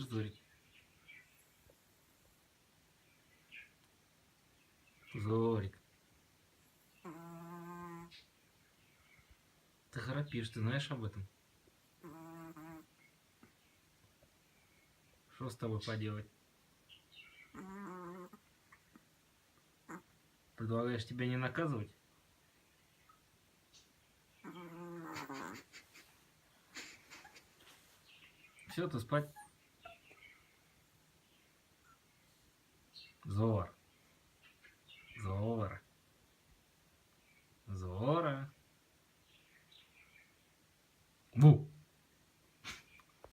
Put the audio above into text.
спишь, Зорик? Зорик. Ты храпишь, ты знаешь об этом? Что с тобой поделать? Предлагаешь тебя не наказывать? Все, ты спать. Зор.